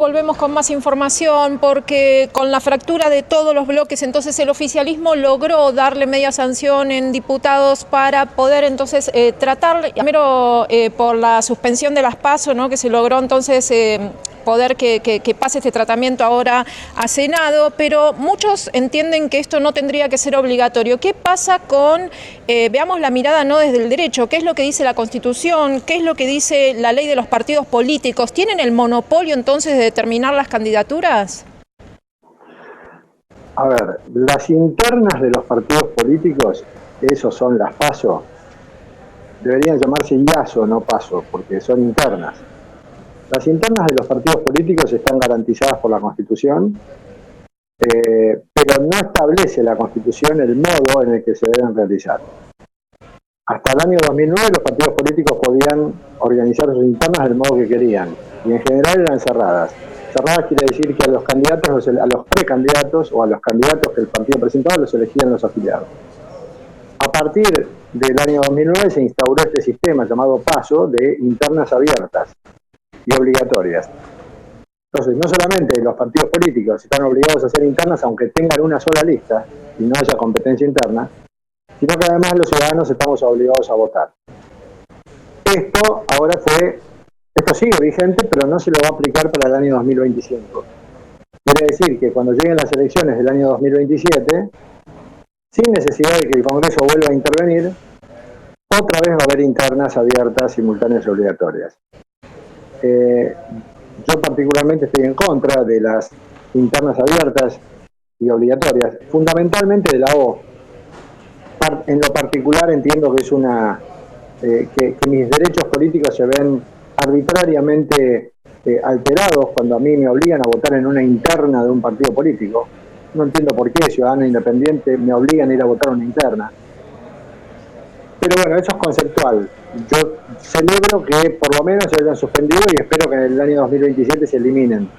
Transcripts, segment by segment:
Volvemos con más información porque con la fractura de todos los bloques, entonces el oficialismo logró darle media sanción en diputados para poder entonces tratar, primero por la suspensión de las PASO, ¿no? Que se logró entonces poder que pase este tratamiento ahora a Senado, pero muchos entienden que esto no tendría que ser obligatorio. ¿Qué pasa con, veamos la mirada no desde el derecho, qué es lo que dice la Constitución, qué es lo que dice la ley de los partidos políticos? ¿Tienen el monopolio entonces de determinar las candidaturas? A ver, las internas de los partidos políticos, esos son las PASO, deberían llamarse IASO, no PASO, porque son internas. Las internas de los partidos políticos están garantizadas por la Constitución, pero no establece la Constitución el modo en el que se deben realizar. Hasta el año 2009 los partidos políticos podían organizar sus internas del modo que querían, y en general eran cerradas. Cerradas quiere decir que a los candidatos, a los precandidatos o a los candidatos que el partido presentaba los elegían los afiliados. A partir del año 2009 se instauró este sistema llamado PASO de internas abiertas y obligatorias. Entonces, no solamente los partidos políticos están obligados a hacer internas aunque tengan una sola lista y no haya competencia interna, sino que además los ciudadanos estamos obligados a votar. Esto sigue vigente, pero no se lo va a aplicar para el año 2025. Quiere decir que cuando lleguen las elecciones del año 2027, sin necesidad de que el Congreso vuelva a intervenir, otra vez va a haber internas abiertas, simultáneas y obligatorias. Yo particularmente estoy en contra de las internas abiertas y obligatorias, fundamentalmente de la O. En lo particular entiendo que es que mis derechos políticos se ven arbitrariamente alterados cuando a mí me obligan a votar en una interna de un partido político. No entiendo por qué, ciudadano independiente, me obligan a ir a votar una interna. Pero bueno, eso es conceptual. Yo celebro que por lo menos se hayan suspendido y espero que en el año 2027 se eliminen.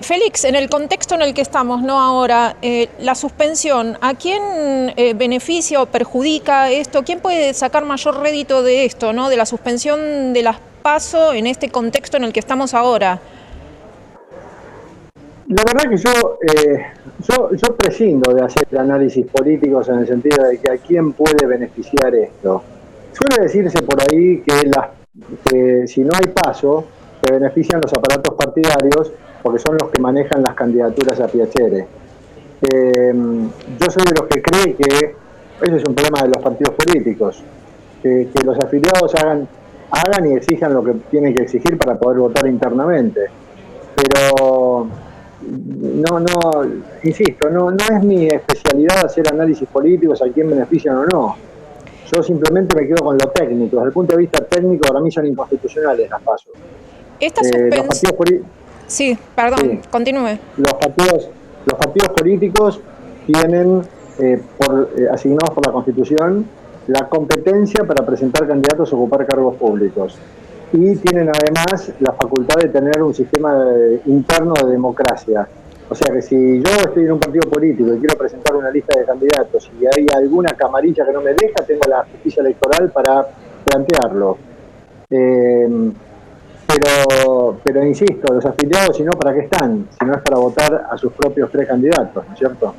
Félix, en el contexto en el que estamos, ¿no? Ahora, la suspensión, ¿a quién beneficia o perjudica esto? ¿Quién puede sacar mayor rédito de esto, ¿no? De la suspensión de las PASO en este contexto en el que estamos ahora. La verdad que yo prescindo de hacer análisis políticos en el sentido de que a quién puede beneficiar esto. Suele decirse por ahí que si no hay PASO, se benefician los aparatos partidarios porque son los que manejan las candidaturas a piacere. Yo soy de los que cree que ese es un problema de los partidos políticos, que los afiliados hagan y exijan lo que tienen que exigir para poder votar internamente. Pero insisto, no es mi especialidad hacer análisis políticos a quién benefician o no. Yo simplemente me quedo con lo técnico. Desde el punto de vista técnico, para mí son inconstitucionales las PASO. Sí, perdón, sí. Continúe. Los partidos políticos tienen, asignados por la Constitución, la competencia para presentar candidatos a ocupar cargos públicos. Y tienen además la facultad de tener un sistema interno de democracia. O sea que si yo estoy en un partido político y quiero presentar una lista de candidatos y hay alguna camarilla que no me deja, tengo la justicia electoral para plantearlo. Pero insisto, los afiliados, si no, ¿para qué están? Si no es para votar a sus propios precandidatos, ¿no es cierto?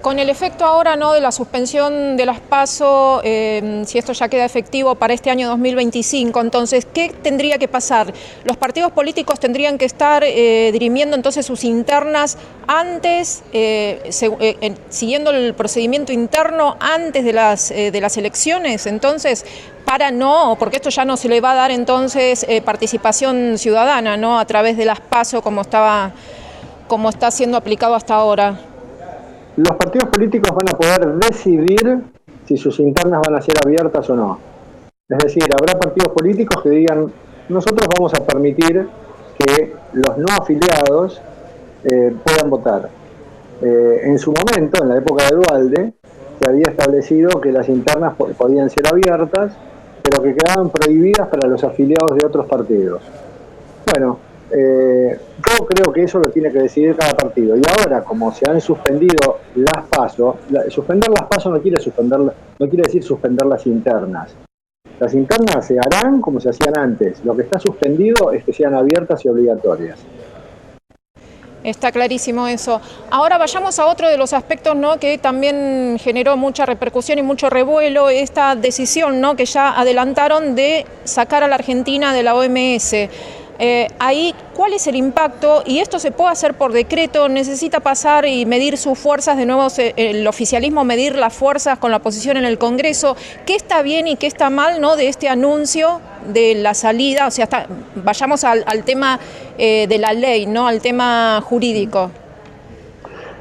Con el efecto ahora, ¿no?, de la suspensión de las PASO, si esto ya queda efectivo para este año 2025, entonces, ¿qué tendría que pasar? ¿Los partidos políticos tendrían que estar dirimiendo entonces sus internas antes, siguiendo el procedimiento interno antes de las elecciones? Entonces, porque esto ya no se le va a dar entonces participación ciudadana, ¿no?, a través de las PASO como está siendo aplicado hasta ahora. Los partidos políticos van a poder decidir si sus internas van a ser abiertas o no. Es decir, habrá partidos políticos que digan, nosotros vamos a permitir que los no afiliados puedan votar. En su momento, en la época de Duhalde, se había establecido que las internas podían ser abiertas, pero que quedaban prohibidas para los afiliados de otros partidos. Bueno, yo creo que eso lo tiene que decidir cada partido. Y ahora, como se han suspendido las PASO, suspender las PASO no quiere decir suspender las internas. Las internas se harán como se hacían antes. Lo que está suspendido es que sean abiertas y obligatorias. Está clarísimo eso. Ahora vayamos a otro de los aspectos, ¿no?, que también generó mucha repercusión y mucho revuelo, esta decisión, ¿no?, que ya adelantaron de sacar a la Argentina de la OMS. Ahí, ¿cuál es el impacto? Y esto se puede hacer por decreto, necesita pasar y medir sus fuerzas, de nuevo el oficialismo medir las fuerzas con la posición en el Congreso. ¿Qué está bien y qué está mal, ¿no?, de este anuncio de la salida? O sea, vayamos al tema de la ley, ¿no?, al tema jurídico.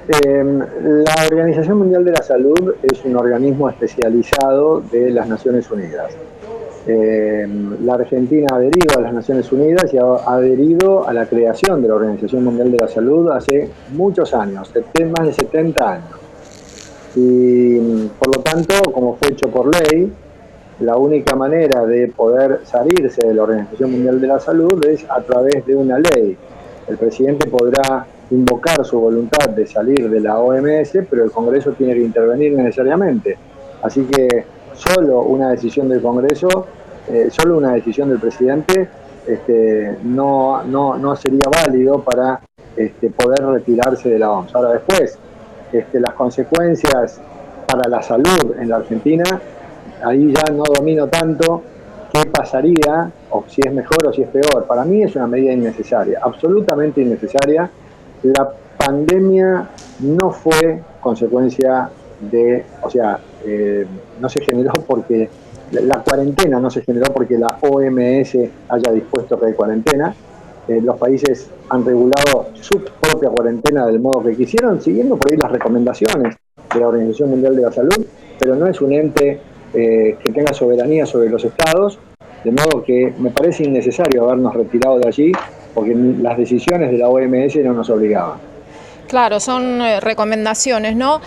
La Organización Mundial de la Salud es un organismo especializado de las Naciones Unidas. La Argentina ha adherido a las Naciones Unidas y ha adherido a la creación de la Organización Mundial de la Salud hace muchos años, más de 70 años. Y por lo tanto, como fue hecho por ley, la única manera de poder salirse de la Organización Mundial de la Salud es a través de una ley. El presidente podrá invocar su voluntad de salir de la OMS, pero el Congreso tiene que intervenir necesariamente. Así que solo una decisión del Congreso, solo una decisión del presidente no sería válido para poder retirarse de la OMS. Ahora después, las consecuencias para la salud en la Argentina, ahí ya no domino tanto qué pasaría, o si es mejor o si es peor. Para mí es una medida innecesaria, absolutamente innecesaria. La pandemia no fue consecuencia de, no se generó porque la cuarentena no se generó porque la OMS haya dispuesto que hay cuarentena. Los países han regulado su propia cuarentena del modo que quisieron, siguiendo por ahí las recomendaciones de la Organización Mundial de la Salud, pero no es un ente que tenga soberanía sobre los estados, de modo que me parece innecesario habernos retirado de allí, porque las decisiones de la OMS no nos obligaban. Claro, son recomendaciones, ¿no?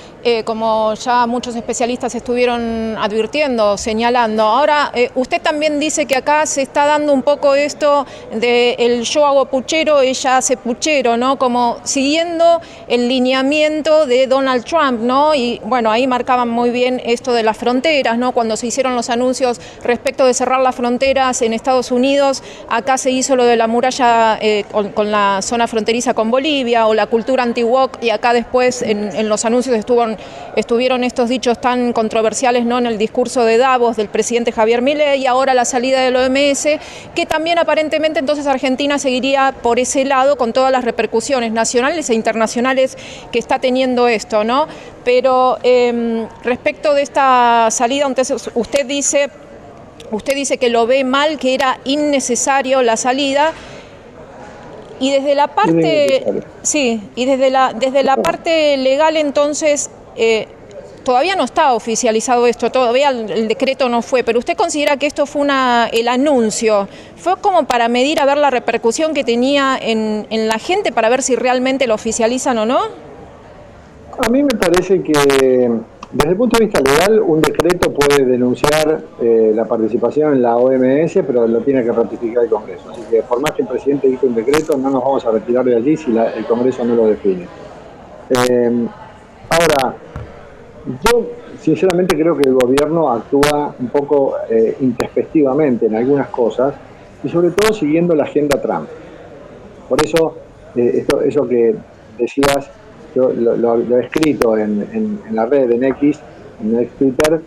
Como ya muchos especialistas estuvieron advirtiendo, señalando. Ahora, usted también dice que acá se está dando un poco esto de el yo hago puchero, ella hace puchero, ¿no? Como siguiendo el lineamiento de Donald Trump, ¿no? Y bueno, ahí marcaban muy bien esto de las fronteras, ¿no? Cuando se hicieron los anuncios respecto de cerrar las fronteras en Estados Unidos, acá se hizo lo de la muralla con la zona fronteriza con Bolivia, o la cultura antigua. Y acá después en los anuncios estuvieron estos dichos tan controversiales, ¿no?, en el discurso de Davos del presidente Javier Milei, y ahora la salida del OMS, que también aparentemente entonces Argentina seguiría por ese lado con todas las repercusiones nacionales e internacionales que está teniendo esto, ¿no? Pero respecto de esta salida, entonces usted dice que lo ve mal, que era innecesario la salida. Y desde la parte, sí, y desde la parte legal, entonces, todavía no está oficializado esto, todavía el decreto no fue, pero ¿usted considera que esto fue el anuncio? ¿Fue como para medir a ver la repercusión que tenía en la gente, para ver si realmente lo oficializan o no? A mí me parece que desde el punto de vista legal, un decreto puede denunciar la participación en la OMS, pero lo tiene que ratificar el Congreso. Así que por más que el presidente dicte un decreto, no nos vamos a retirar de allí si el Congreso no lo define. Ahora, yo sinceramente creo que el gobierno actúa un poco introspectivamente en algunas cosas, y sobre todo siguiendo la agenda Trump. Por eso, eso que decías, yo lo he escrito en la red, en X Twitter,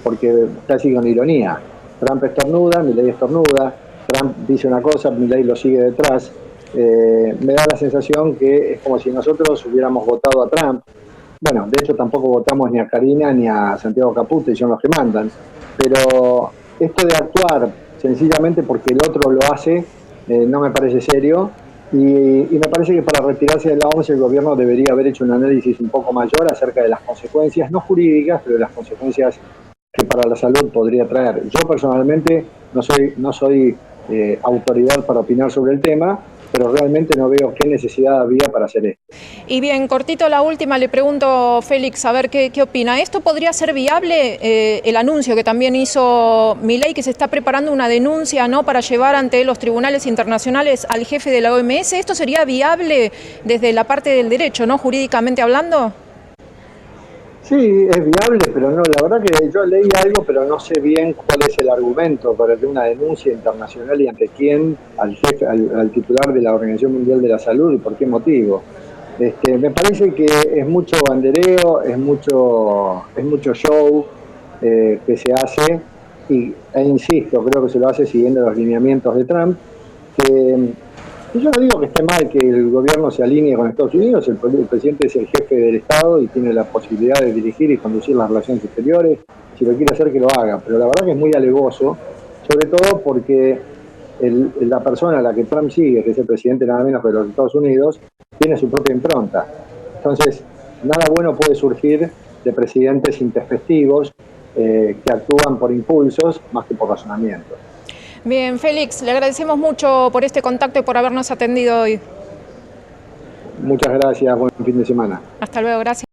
porque casi con ironía. Trump estornuda, Milei estornuda, Trump dice una cosa, Milei lo sigue detrás. Me da la sensación que es como si nosotros hubiéramos votado a Trump. Bueno, de hecho tampoco votamos ni a Karina ni a Santiago Caputo, y son los que mandan. Pero esto de actuar sencillamente porque el otro lo hace, no me parece serio. Y me parece que para retirarse de la OMS el gobierno debería haber hecho un análisis un poco mayor acerca de las consecuencias, no jurídicas, pero de las consecuencias que para la salud podría traer. Yo personalmente no soy autoridad para opinar sobre el tema, pero realmente no veo qué necesidad había para hacer esto. Y bien, cortito la última, le pregunto, Félix, a ver qué opina. ¿Esto podría ser viable, el anuncio que también hizo Milei, que se está preparando una denuncia, ¿no?, para llevar ante los tribunales internacionales al jefe de la OMS? ¿Esto sería viable desde la parte del derecho, ¿no?, jurídicamente hablando? Sí, es viable, pero no, la verdad que yo leí algo, pero no sé bien cuál es el argumento para que una denuncia internacional y ante quién, al jefe, al titular de la Organización Mundial de la Salud y por qué motivo. Me parece que es mucho bandereo, es mucho show que se hace, e insisto, creo que se lo hace siguiendo los lineamientos de Trump, que y yo no digo que esté mal que el gobierno se alinee con Estados Unidos, el presidente es el jefe del Estado y tiene la posibilidad de dirigir y conducir las relaciones exteriores, si lo quiere hacer que lo haga, pero la verdad que es muy alevoso, sobre todo porque la persona a la que Trump sigue, que es el presidente nada menos que de los Estados Unidos, tiene su propia impronta. Entonces, nada bueno puede surgir de presidentes intempestivos que actúan por impulsos más que por razonamientos. Bien, Félix, le agradecemos mucho por este contacto y por habernos atendido hoy. Muchas gracias, buen fin de semana. Hasta luego, gracias.